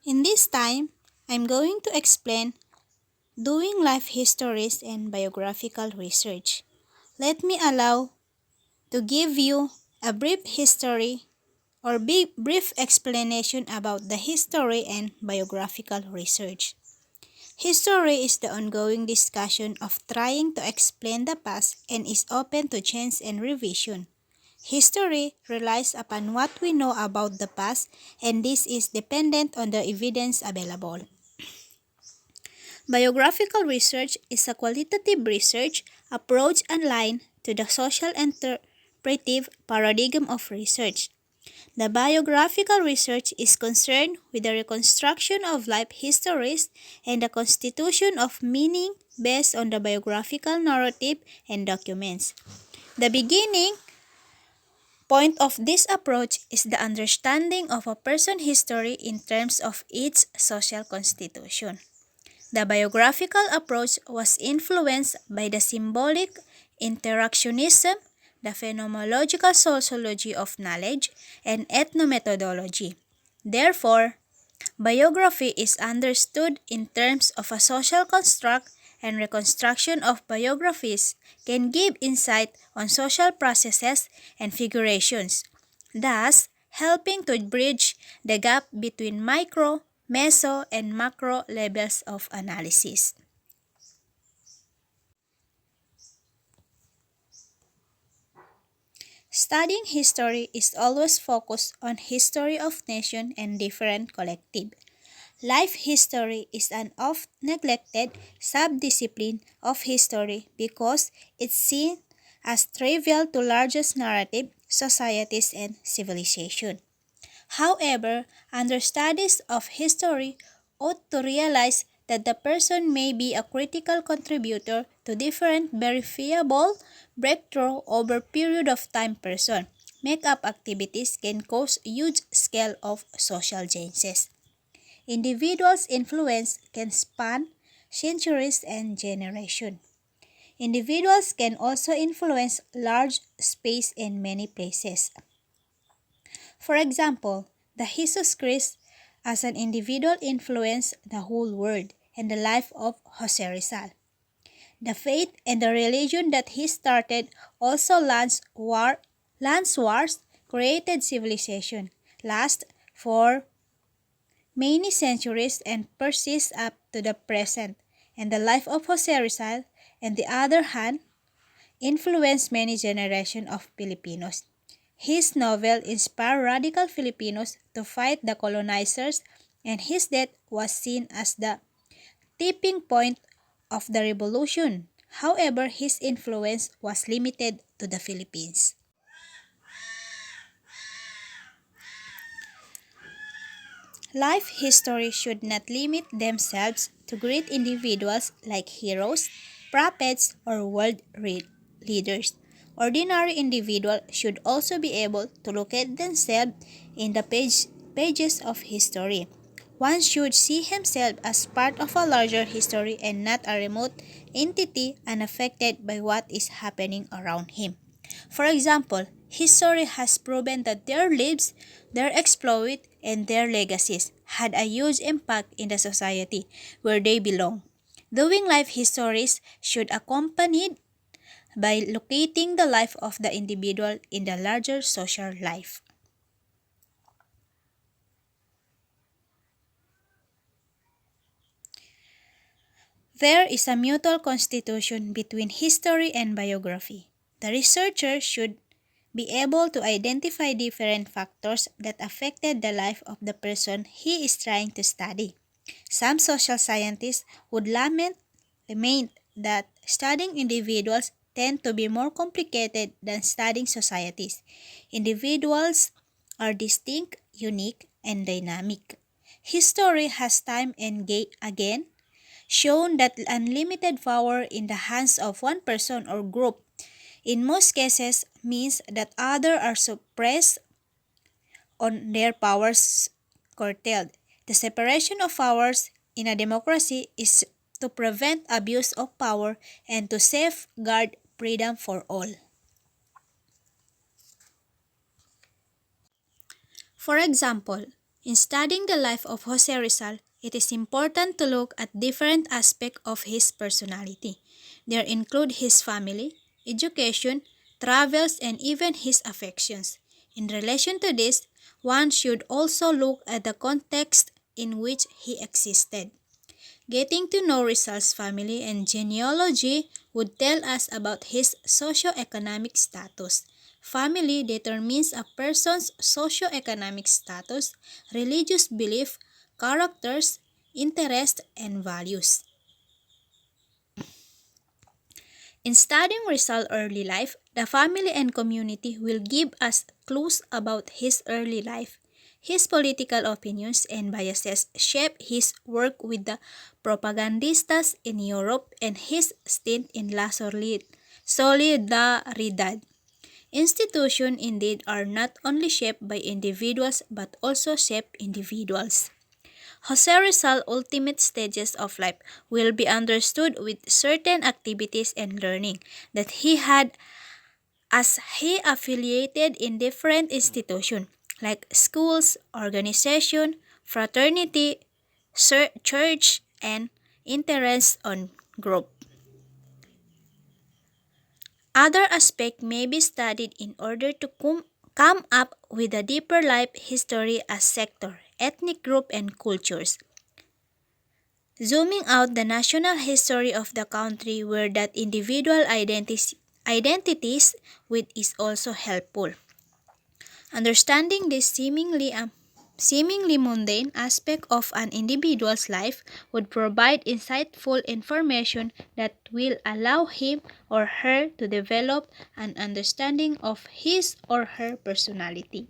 In this time, I'm going to explain doing life histories and biographical research. Let me allow to give you a brief history or brief explanation about the history and biographical research. History is the ongoing discussion of trying to explain the past and is open to change and revision. History relies upon what we know about the past, and this is dependent on the evidence available. Biographical research is a qualitative research approach aligned to the social interpretive paradigm of research. The biographical research is concerned with the reconstruction of life histories and the constitution of meaning based on the biographical narrative and documents. The beginning point of this approach is the understanding of a person's history in terms of its social constitution. The biographical approach was influenced by the symbolic interactionism, the phenomenological sociology of knowledge, and ethnomethodology. Therefore, biography is understood in terms of a social construct, and reconstruction of biographies can give insight on social processes and figurations, thus helping to bridge the gap between micro, meso, and macro levels of analysis. Studying history is always focused on history of nation and different collective. Life history is an oft neglected subdiscipline of history because it's seen as trivial to largest narrative societies and civilization. However, understudies of history ought to realize that the person may be a critical contributor to different verifiable breakthrough over period of time person. Make-up activities can cause huge scale of social changes. Individuals' influence can span centuries and generations. Individuals can also influence large space in many places. For example, the Jesus Christ as an individual influenced the whole world and the life of Jose Rizal. The faith and the religion that he started also launched wars, created civilization, last for many centuries and persist up to the present. And the life of Jose Rizal, on the other hand, influenced many generations of Filipinos. His novel inspired radical Filipinos to fight the colonizers, and his death was seen as the tipping point of the revolution. However, his influence was limited to the Philippines. Life history should not limit themselves to great individuals like heroes, prophets, or leaders. Ordinary individuals should also be able to locate themselves in the pages of history. One should see himself as part of a larger history and not a remote entity unaffected by what is happening around him. For example, history has proven that their lives, their exploits, and their legacies had a huge impact in the society where they belong. Doing life histories should accompanied by locating the life of the individual in the larger social life. There is a mutual constitution between history and biography. The researcher should be able to identify different factors that affected the life of the person he is trying to study. Some social scientists would lament that studying individuals tend to be more complicated than studying societies. Individuals are distinct, unique, and dynamic. History has time and again shown that unlimited power in the hands of one person or group in most cases means that others are suppressed on their powers curtailed. The separation of powers in a democracy is to prevent abuse of power and to safeguard freedom for all. For example, In studying the life of Jose Rizal, it is important to look at different aspects of his personality. There include his family, education, travels, and even his affections. In relation to this, one should also look at the context in which he existed. Getting to know Rizal's family and genealogy would tell us about his socio-economic status. Family determines a person's socio-economic status, religious belief, characters, interests, and values. In studying Rizal's early life, the family and community will give us clues about his early life. His political opinions and biases shape his work with the propagandistas in Europe and his stint in La Solidaridad. Institutions indeed are not only shaped by individuals but also shape individuals. Jose Rizal's ultimate stages of life will be understood with certain activities and learning that he had as he affiliated in different institutions like schools, organization, fraternity, church, and interest on group. Other aspects may be studied in order to come up with a deeper life history as sector, ethnic group, and cultures. Zooming out the national history of the country where that individual identities with is also helpful. Understanding this seemingly mundane aspect of an individual's life would provide insightful information that will allow him or her to develop an understanding of his or her personality.